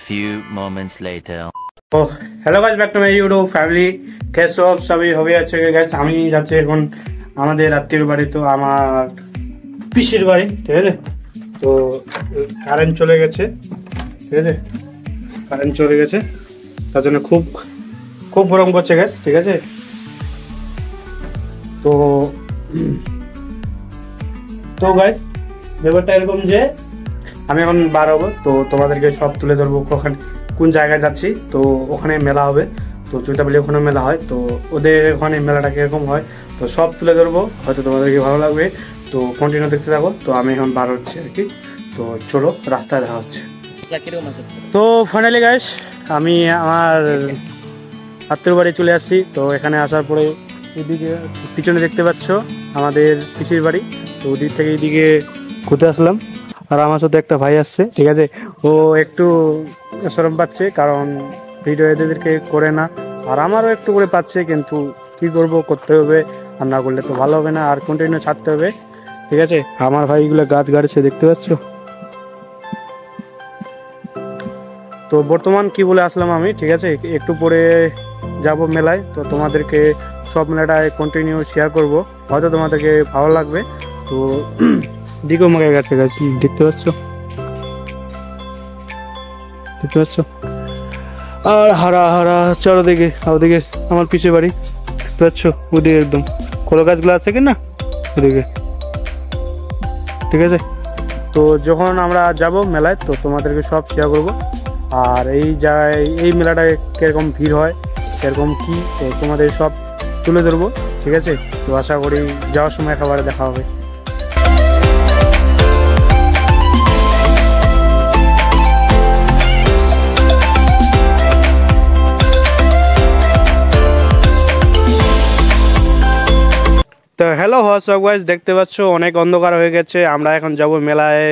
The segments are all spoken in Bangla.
few moments later. তো hello guys, back to my YouTube family. कैसे हो आप सभी? হবে আছে গাইস, আমি যাচ্ছি এখন আমাদের আত্মীয়র বাড়ি, তো আমার পিসির বাড়ি, ঠিক আছে। তো কারেন্ট চলে গেছে, ঠিক আছে, কারেন্ট চলে গেছে, তার জন্য খুব খুব গরম করছে গাইস, ঠিক আছে। তো তো গাইস ব্যাপারটা এরকম যে আমি এখন বার হবো, তো তোমাদেরকে সব তুলে ধরবো ওখানে কোন জায়গায় যাচ্ছি। তো ওখানে মেলা হবে, তো চৈতাবলী ওখানে মেলা হয়, তো ওদের ওখানে মেলাটা কীরকম হয় তো সব তুলে ধরবো, হয়তো তোমাদেরকে ভালো লাগবে। তো কন্টিনিউ দেখতে থাকো। তো আমি এখন বার হচ্ছি আর কি, তো চলো রাস্তায় দেখা হচ্ছে। তো ফাইনালি গাইস আমি আমার আত্মীয় বাড়ি চলে আসছি। তো এখানে আসার পরে এদিকে পিছনে দেখতে পাচ্ছ আমাদের পিসির বাড়ি, তো ওদিক থেকে এইদিকে ঘুরতে আসলাম। আর আমার সাথে একটা ভাই আসছে, ঠিক আছে, ও একটু শরম পাচ্ছে কারণ ভিডিও এদেরকে করে না, আর আমারও একটু করে পাচ্ছে, কিন্তু কি করব, করতে হবে, আর না করলে তো ভালো হবে না, আর কন্টিনিউ ছাড়তে হবে, ঠিক আছে। আমার ভাইগুলো গাছ গাড়ছে দেখতে পাচ্ছ। তো বর্তমান কি বলে আসলাম আমি, ঠিক আছে, একটু পরে যাব মেলায়, তো তোমাদেরকে সব মেলাটায় কন্টিনিউ শেয়ার করব, হয়তো তোমাদেরকে ভালো লাগবে। তো দিকেও মাকে গেছে গাছ দেখতে পাচ্ছ, দেখতে পাচ্ছ, আর হারা হারা চারোদিকে, ওদিকে আমার পিছিয়ে বাড়ি দেখতে পাচ্ছ, ওদিকে একদম কলা গাছগুলো আছে কি না ওদিকে, ঠিক আছে। তো যখন আমরা যাব মেলায় তো তোমাদেরকে সব শেয়ার করব, আর এই জায়গায় এই মেলাটায় কীরকম ভিড় হয়, কীরকম কী, তো তোমাদের সব তুলে ধরবো, ঠিক আছে। তো আশা করি যাওয়ার সময় একেবারে দেখা হবে। তো হ্যালো হোয়াটসঅ্যাপ গাইস, দেখতে পাচ্ছ অনেক অন্ধকার হয়ে গেছে, আমরা এখন যাব মেলায়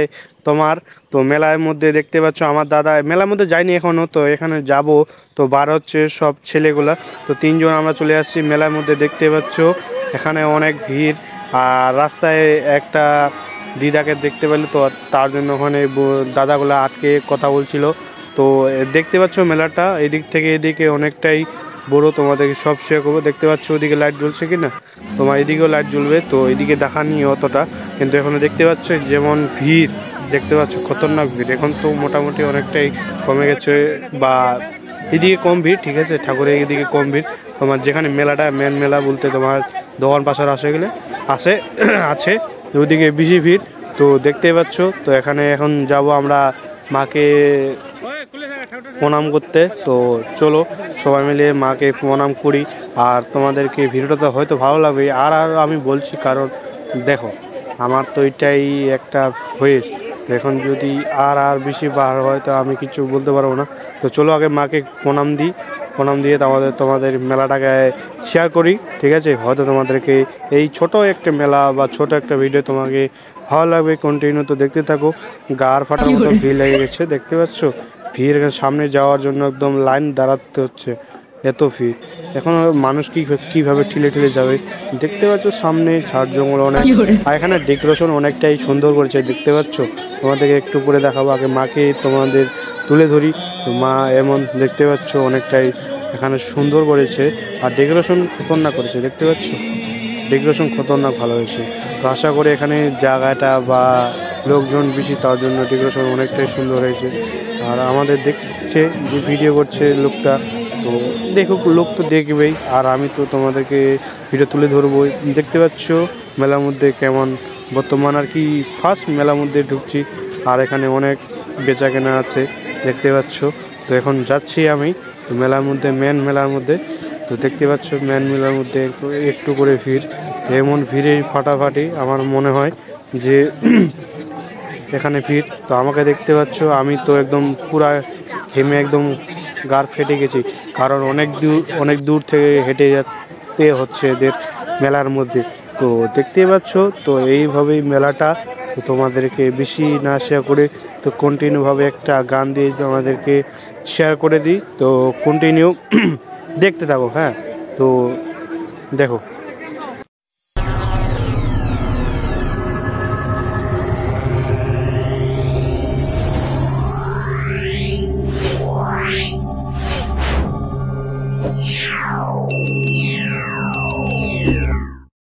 তোমার। তো মেলার মধ্যে দেখতে পাচ্ছ আমার দাদা, মেলার মধ্যে যায়নি এখনও, তো এখানে যাব, তো বার হচ্ছে সব ছেলেগুলা, তো তিনজন আমরা চলে আসছি মেলার মধ্যে, দেখতে পাচ্ছ এখানে অনেক ভিড়। আর রাস্তায় একটা দিদাকে দেখতে পেলো, তো তার জন্য ওখানে দাদাগুলা আটকে কথা বলছিল। তো দেখতে পাচ্ছ মেলাটা এদিক থেকে এদিকে অনেকটাই বড়, তোমাদেরকে সব শেয়ার করবো। দেখতে পাচ্ছ ওদিকে লাইট জ্বলছে কি না, তোমার এদিকেও লাইট জ্বলবে, তো এদিকে দেখা নিয়ে অতটা, কিন্তু এখনো দেখতে পাচ্ছ যেমন ভিড়, দেখতে পাচ্ছ খতরনাক ভিড়। এখন তো মোটামুটি অনেকটাই কমে গেছে, বা এদিকে কম ভিড়, ঠিক আছে, ঠাকুরের এদিকে কম ভিড়। তোমার যেখানে মেলাটা মেন মেলা বলতে তোমার দোকান পাশার আসে গেলে আসে আছে, ওদিকে বেশি ভিড়, তো দেখতেই পাচ্ছ। তো এখানে এখন যাব আমরা মাকে প্রণাম করতে, তো চলো সবাই মিলে মাকে প্রণাম করি। আর তোমাদেরকে ভিডিওটা তো হয়তো ভালো লাগবে, আর আমি বলছি কারণ দেখো আমার তো এটাই একটা হয়েছে, তো এখন যদি আর বেশি বার হয় তো আমি কিছু বলতে পারবো না। তো চলো আগে মাকে প্রণাম দিই, প্রণাম দিয়ে তোমাদের মেলাটাকে শেয়ার করি, ঠিক আছে। হয়তো তোমাদেরকে এই ছোট একটা মেলা বা ছোট একটা ভিডিও তোমাকে ভালো লাগবে, কন্টিনিউ তো দেখতে থাকো। গার ফাটার মতো ভিড় লেগে গেছে, দেখতে পাচ্ছ ভিড়, সামনে যাওয়ার জন্য একদম লাইন দাঁড়াতে হচ্ছে, এত ভিড়। এখন মানুষ কীভাবে ঠেলে ঠেলে যাবে, দেখতে পাচ্ছ সামনে ঝাড় জঙ্গল অনেক, আর এখানে ডেকোরেশন অনেকটাই সুন্দর করেছে, দেখতে পাচ্ছ। তোমাদেরকে একটু পরে দেখাবো, আগে মাকে তোমাদের তুলে ধরি। তো মা এমন দেখতে পাচ্ছ অনেকটাই এখানে সুন্দর করেছে, আর ডেকোরেশন খতরনাক করেছে, দেখতে পাচ্ছ ডেকোরেশন খতরনাক ভালো হয়েছে। তো আশা করি এখানে জায়গাটা বা লোকজন বেশি, তার জন্য ডেকোরেশন অনেকটাই সুন্দর হয়েছে। আর আমাদের দেখছে যে ভিডিও করছে লোকটা, তো দেখুক, লোক তো দেখবেই, আর আমি তো তোমাদেরকে ভিডিও তুলে ধরবোই। দেখতে পাচ্ছ মেলার মধ্যে কেমন বর্তমান আর কি, ফার্স্ট মেলার মধ্যে ঢুকছি, আর এখানে অনেক বেচা কেনা আছে, দেখতে পাচ্ছ। তো এখন যাচ্ছি আমি তো মেলার মধ্যে, মেন মেলার মধ্যে। তো দেখতে পাচ্ছ মেন মেলার মধ্যে একটু করে ভিড়, এমন ভিড়ে ফাটাফাটি, আমার মনে হয় যে এখানে ভিড়। তো আমাকে দেখতে পাচ্ছ আমি তো একদম পুরা ঘেমে একদম গার ফেটে গেছি, কারণ অনেক দূর থেকে হেঁটে যেতে হচ্ছে এদের মেলার মধ্যে। তো দেখতেই পাচ্ছ, তো এইভাবেই মেলাটা তোমাদেরকে বেশি না শেয়ার করে, তো কন্টিনিউভাবে একটা গান দিয়ে আমাদেরকে শেয়ার করে দিই, তো কন্টিনিউ দেখতে থাকো। হ্যাঁ, তো দেখো